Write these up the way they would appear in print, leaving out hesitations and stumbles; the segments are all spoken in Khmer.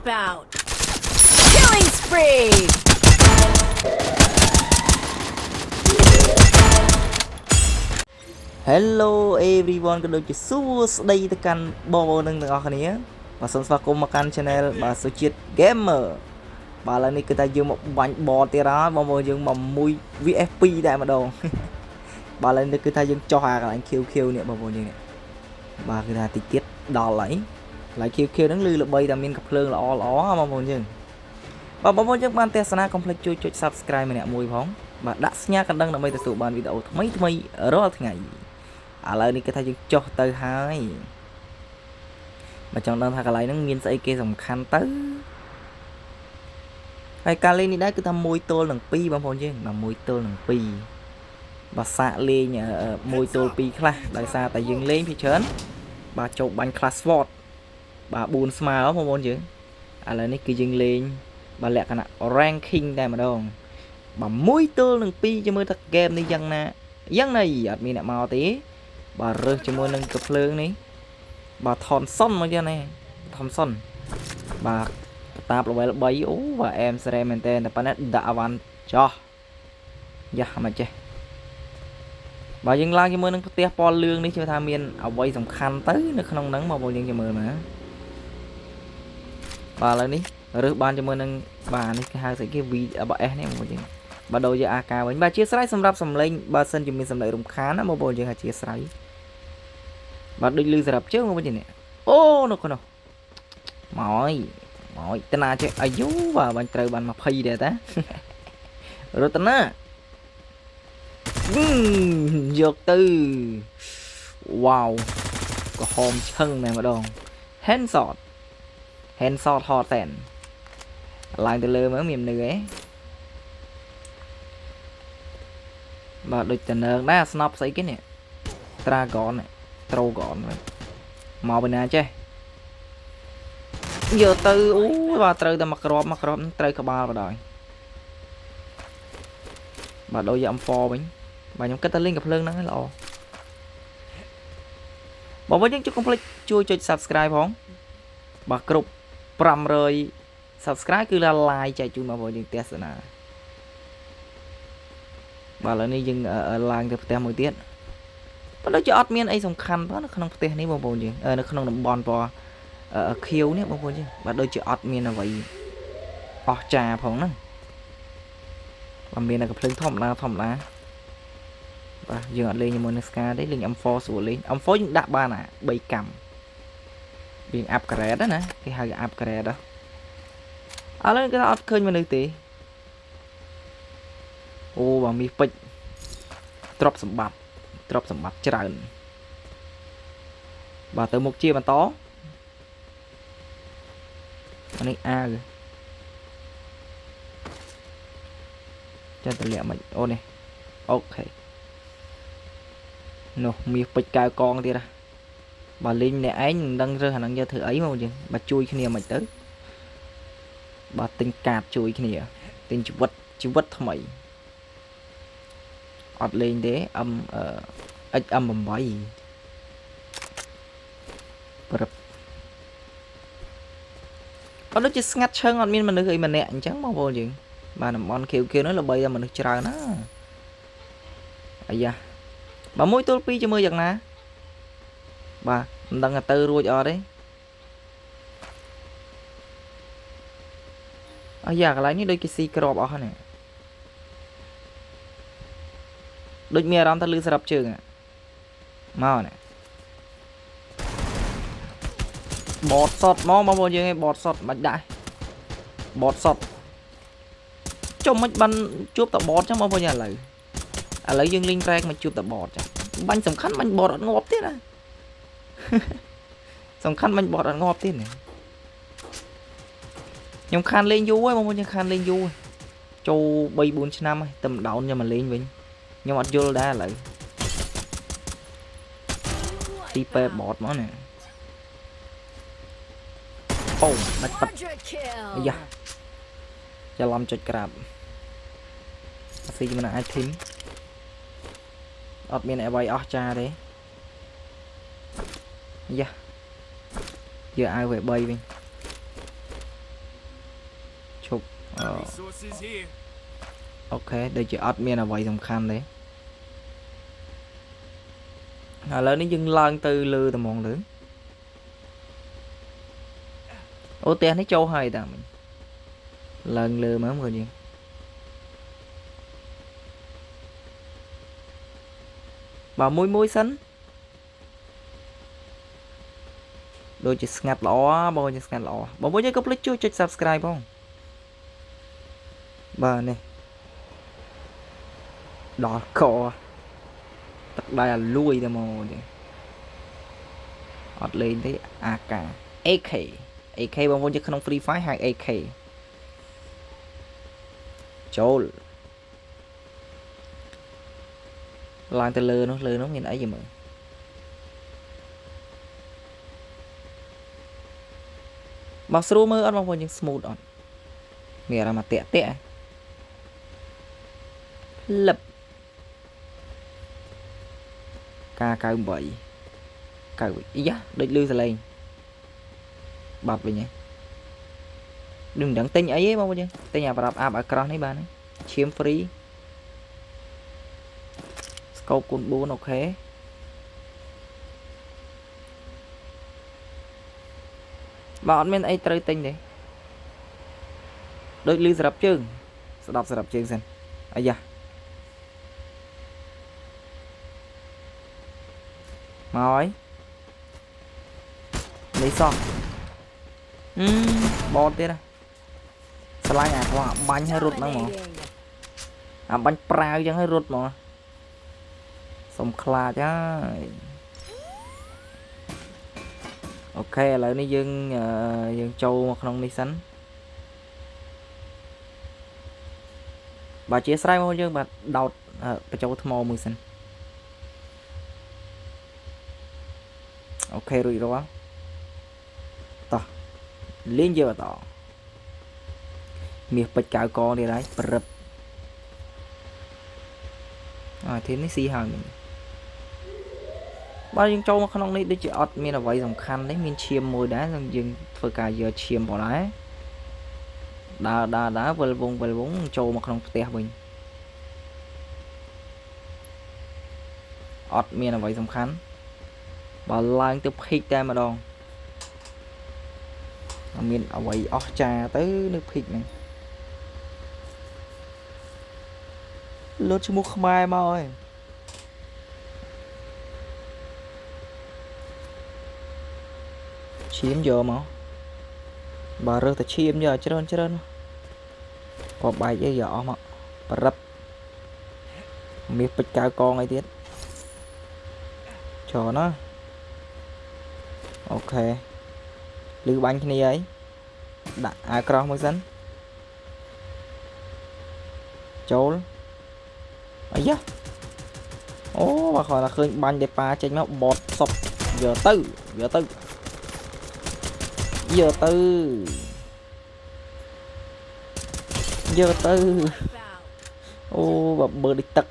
Wipe out. Killing spree. Hello everyone ក៏ដូចជាសួស្តីទៅកាន់បងប្អូនទាំងអស់គ្នាបាទសូមស្វាគមន៍មកកាន់ channel បាទសុជាតិ gamer បាទឥឡូវនេះគឺថាយើងមកបាញ់បតទៀតហើយបងប្អូនយើងមកមួយ VF2 តែម្ដងបាទឥឡូវនេះគឺថាយើងចុះអាកន្លែង QQ នេះបងប្អូនយើងនេះបាទគឺថាតិចទៀតដល់ហើយកន្លែង QQ ហ្នឹងលឺល្បីតែមានកាភ្លើងល្អបងប្អូនយើងបាទបងប្អូនយើងបានទស្សនាកុំភ្លេចជួយចុច Subscribe ម្នាក់មួយផងបាទដាក់សញ្ញាកណ្ដឹងដើម្បីទទួលបានវីដេអូថ្មីរាល់ថ្ងៃឥឡូវនេះគេថាយើងចុះទៅហើយបើចង់ដឹងថាកន្លែងហ្នឹងមានស្អីគេសំខាន់ទៅហើយការលេងនេះដែរគឺថា1ទល់នឹង2បងប្អូនយើងបាទ1ទល់នឹង2បាទសាកលេង1ទល់2ខ្លះដោយសារតែយើងលេងពីច្រើនបាទចូលបាញ់ Clash Sword បាទ4ស្មើបងប្អូនយើងឥឡូវនេះគឺយើងលេងបាទលក្ខណៈ ranking តែម្ដងបាទ1ទល់នឹង2ជាមើលថាហ្គេមនេះយ៉ាងណាយ៉ាងណីអត់មានអ្នកមកទេបាទរើសជាមួយនឹងកាភ្លើងនេះបាទថនសុនមកយ៉ាងនេះថនសុនបាទតាបល្បីអូបាទអែមស្រែមែនតើតែប៉ុណ្ណេះដាក់អវ៉ាន់ចោះយ៉ាមកចេះបាទយើងឡើងជាមួយនឹងផ្ទះពណ៌លឿងនេះជឿថាមានអ្វីសំខាន់ទៅនៅក្នុងហ្នឹងមកបងយើងមើលមកបាទឥឡូវនេះរើសបានជាមួយនឹងបាទនេះគេហៅស្អីគេ V របស់ S នេះបងយើងបាទដូចជា AK វិញបាទអធិស្ឋានសម្រាប់សំឡេងបើសិនជាមានសំឡេងរំខានណាបងប្អូនយើងអធិស្ឋានបាទដូចលឺសម្រាប់ជើងបងប្អូននេះអូនោះកណោះមកតណាចេះអាយូបាទបាញ់ត្រូវបាន20ដែរតារតនាយកទៅវ៉ាវក៏ហមឆឹងតែម្ដង handshot hot ten ឡើងទៅលើមើលមាននឿយបាទដូចតើងដែរស្នប់ស្អីគេនេះ Dragon Trogon មកពីណាចេះយកទៅអូបាទត្រូវតែមកក្របត្រូវក្បាលបដ ாய் បាទដូចយកអំប៉វិញបាទខ្ញុំគិតថាលេងកាភ្លើងហ្នឹងល្អបងប្អូនយើងជិះកុំភ្លេចជួយចុច Subscribe ផងបាទគ្រប់500 Subscribe គឺ like ចែកជូនបងប្អូនយើងទស្សនាបាទឥឡូវនេះយើងឡើងទៅផ្ទះមួយទៀតបើដូចជាអត់មានអីសំខាន់ផងនៅក្នុងផ្ទះនេះបងប្អូនយើងនៅក្នុងតំបន់ពណ៌ខៀវនេះបងប្អូនយើងបាទដូចជាអត់មានអ្វីអស្ចារ្យផងហ្នឹងបាទមានតែកាភ្លើងធម្មតាបាទយើងអត់លេងជាមួយនឹង Scar ទេលេង M4 ស្រួលលេង M4 យើងដាក់បានអា3កម្មវា upgrade ណាគេហៅ upgrade ឥឡូវគេអត់ឃើញមនុស្សទេអូបាទមាសពេជ្រទ្រព្យសម្បត្តិច្រើនបាទទៅមុខជាបន្តអានេះអាវចាំតលាក់មិនអូនេះអូខេនោះមាសពេជ្រកៅកងទៀតបាទលេងម្នាក់ឯងមិនដឹងរើសអាហ្នឹងយកធ្វើអីមកយើងបាទជួយគ្នាមិនទៅបាទទិញកាតជួយគ្នាទិញជីវិតថ្មីអត់លេងទេXM8 ប្រាប់អត់ដូចជាស្ងាត់ឈឹងអត់មានមនុស្សអីម្នាក់អញ្ចឹងបងប្អូនយើងបាទតំបន់ QQ នោះល្បីតែមនុស្សច្រើនណាអាយ៉ាបើ1ទល់2ជាមួយយ៉ាងណាបាទមិនដឹងថាទៅរួចអត់ទេអាយ៉ាកន្លែងនេះដូចគេស៊ីក្របអស់ហ្នឹងដូចមានអារម្មណ៍ថាលឺស្រាប់ជើងមកណែបតសតមកបងប្អូនយើងឯងបតសតមិនដាក់បតសតចុះមិនបានជួបតបតចឹងបងប្អូនឥឡូវយើងលេងត្រែកមកជួបតបតចឹងបាញ់សំខាន់បាញ់បតអត់ងាប់ទៀតណាសំខាន់បាញ់បតអត់ងាប់ទៀតណាខ្ញុំខានលេងយូរហើយបងប្អូនយើងខានលេងយូរចូល3 4 ឆ្នាំហើយតែម្ដងខ្ញុំមកលេងវិញខ្ញុំអត់យល់ដែរឥឡូវទីពេបតមកណាអូមិនប៉ាត់អាយ៉ាច្រឡំចុចក្រាបអាស៊ីមិនអាចធីមអត់មានអ្វីអស្ចារ្យទេយ៉ាយកអាវ3វិញ Resources here. អូខេដូចជាអត់មានអ្វីសំខាន់ទេឥឡូវនេះយើងឡើងទៅលើត្មងលើអូផ្ទះនេះចូលហើយតាមិញឡើងលើមកមើលយើងបើមួយសិនដូចជាស្ងាត់ល្អបងជាស្ងាត់ល្អបងប្អូនយើងកុំភ្លេចជួយចុច Subscribe ផងបាទនេះដល់កទឹកដៃអាលួយតែមកនេះអត់លេងទេ AK AK បងប្អូនជាក្នុង Free Fire ហៅ AK ចូលឡើងទៅលើនោះមានអីមើលមកស្រួលមើលអត់បងប្អូនយើង smooth អត់មានអារម្មណ៍តាក់លឹបការ98អីយ៉ាដូចលឺសលេងបាត់វិញហ៎នឹងដឹងទិញអីទេបងប្អូនយើងទិញអាប្រដាប់អាប់ឲ្យក្រោះនេះបានឈាម free scope គុណ4អូខេបើអត់មានអីត្រូវទិញទេដូចលឺសម្រាប់ជើងស្ដាប់សម្រាប់ជើងសិនអាយ៉ាមកហើយនេះសោះបតទៀតឆ្លាញ់អាខ្វះបាញ់ឲ្យរត់ហ្នឹងហ្មង Dominating. អាបាញ់ប្រាវចឹងឲ្យរត់ហ្មងសុំខ្លាចហើយអូខេឥឡូវនេះយើងចូលមកក្នុងនេះសិនបើជាស្រ័យមកយើងបាទដោតបញ្ចូលថ្មមួយសិនអូខេរួចរាល់តោះលេងយកបន្តមាសពេជ្រកៅកងទៀតហើយប្រឹបធីមនេះស៊ីហើយមិញបើយើងចូលមកក្នុងនេះដូចជាអត់មានអ្វីសំខាន់ទេមានឈាមមួយដែរយើងធ្វើការយកឈាមបងដែរដើរវិលវងចូលមកក្នុងផ្ទះវិញអត់មានអ្វីសំខាន់បើឡើងទៅភីកតែម្ដងអត់មានអ្វីអស្ចារ្យទៅនៅភីកហ្នឹងលុតឈ្មោះខ្មែរមកហើយឈាមយកមកបើរើសតែឈាមយកច្រើនក៏បែកអីយកអស់មកប្រឹបមាសពេជ្រកៅកងអីទៀតច្រើនណាអូខេលឺបាញ់គ្នាហើយដាក់អាក្រោះមួយសិនចូលអាយ៉ាអូបើគាត់ថាឃើញបាញ់តែប៉ាចេញមកបតសុបយកទៅអូបើបើដូចទឹក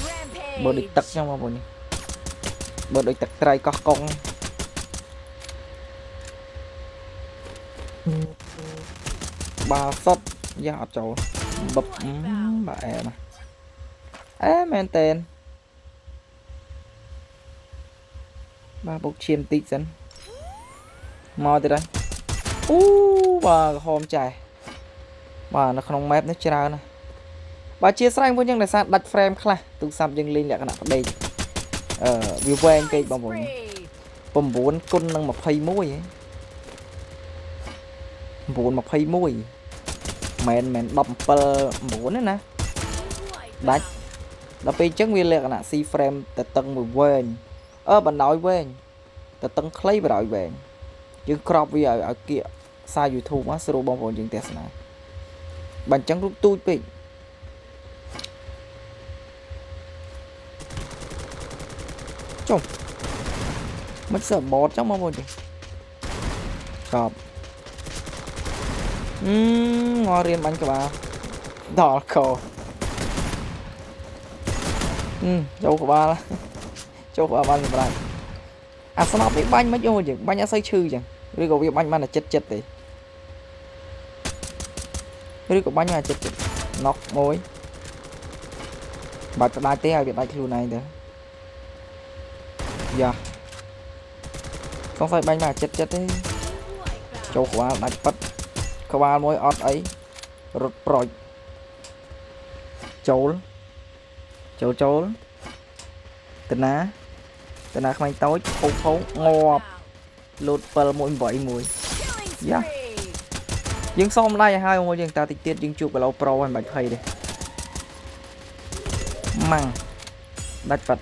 Rampage. បើដូចទឹកចឹងបងប្អូននេះបើដូចទឹកត្រីកោះកុងបាល់សុតយ៉ាអត់ចូលបឹបបាទអែមែនតើបាទបុកឈាមតិចសិនមកទៀតហើយអូបាទក្រហមចែបាទនៅក្នុង map នេះច្រើនណាស់បាទជាស្រ័យមួយយ៉ាងដោយសារដាច់ frame ខ្លះទូរស័ព្ទយើងលេងលក្ខណៈផ្ដេកវាវែងពេកបងប្អូន Spree. 9 គុណនឹង 21 ហ៎ 9 21មែន17 9ទេណាដាច់ដល់ពេលអញ្ចឹងវាលក្ខណៈ C frame ទៅតឹងមួយវែងបណ្ដោយវែងទៅតឹងខ្លីបណ្ដោយវែងយើងក្របវាឲ្យគៀកសារ YouTube មកស្រួលបងប្អូនយើងទស្សនាបើអញ្ចឹងរូបទូចពេកចុះមិនសើបតចឹងបងប្អូនទេចប់មករៀនបាញ់ក្បាលដល់កោចូលក្បាលបានសម្រាប់អាស្នប់នេះបាញ់មិនអូចឹងបាញ់អត់សូវឈឺចឹងឬក៏វាបាញ់បានតែចិត្តទេ ឬក៏បាញ់អាចិត្តណុកមួយបាត់ក្តាយទេឲ្យវាដាច់ខ្លួនឯងទៅយ៉ាសង្ស័យបាញ់មកចិត្តទេចូលក្បាលដាច់ប៉ិតក្បាលមួយអត់អីរត់ប្រូចចូលតាណាខ្វែងតូចផុងងាប់លូត7 181 Killing Yeah. spree. យើងសុំដៃឲ្យហើយមួយយើងតើតិចទៀតយើងជួបកឡូប្រូហើយមិនបាច់ភ័យទេម៉ាំងដាច់ប៉ិត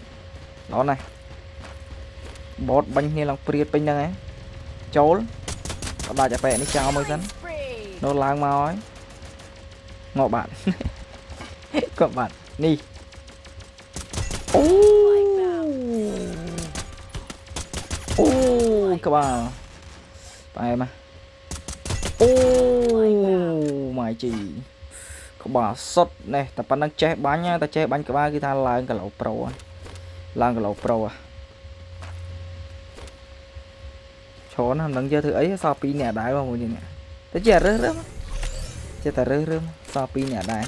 ដល់ណាបតបាញ់គ្នាឡើងព្រាតពេញហ្នឹងឯងចូលដាច់អាប៉ែនេះចោលមួយសិន Killing spree. នោះឡើងមកហើយងក់បាត់ គាត់បាត់នេះអូក្បាលបែរមកអូម៉ៃជីក្បាលសុតនេះតែប៉ុណ្្នឹងចេះបាញ់តែចេះបាញ់ក្បាលគឺថាឡើងកឡូប្រូឡើងកឡូប្រូឈរណាមិនដឹងយកធ្វើអីសល់2នាក់ដែរបងប្អូនយើងតែចេះរើសចេះតែរើសសល់2នាក់ដែរ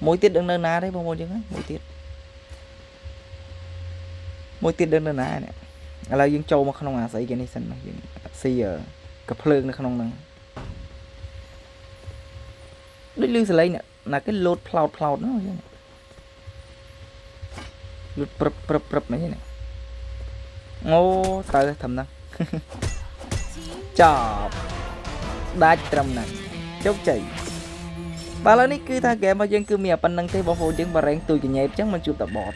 មួយទៀតដឹងនៅណាទេបងប្អូនយើងមួយទៀតដឹងនៅណានេះឥឡូវយើងចូលមកក្នុងអាស្អីគេនេះសិនណាយើងស៊ីកភ្លើងនៅក្នុងហ្នឹងដូចលឺសលេងណាគេលោតផ្លោតហ្នឹងយើងលូតព្រឹបនេះអូទៅត្រឹមហ្នឹង ចប់ដាច់ត្រឹមហ្នឹងជោគជ័យបាទឥឡូវនេះគឺថាហ្គេមរបស់យើងគឺមានប៉ុណ្្នឹងទេបងប្អូនយើងបារ៉េងទួយកញ៉េបអញ្ចឹងមិនជួបតែបត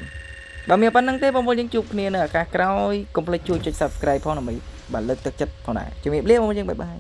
បើមានប៉ុណ្្នឹងទេបងប្អូនយើងជួបគ្នានៅឱកាសក្រោយកុំភ្លេចជួយចុច Subscribe ផងដើម្បីបាទលើកទឹកចិត្តផងដែរជំរាបលាបងប្អូនយើងបាយបាយ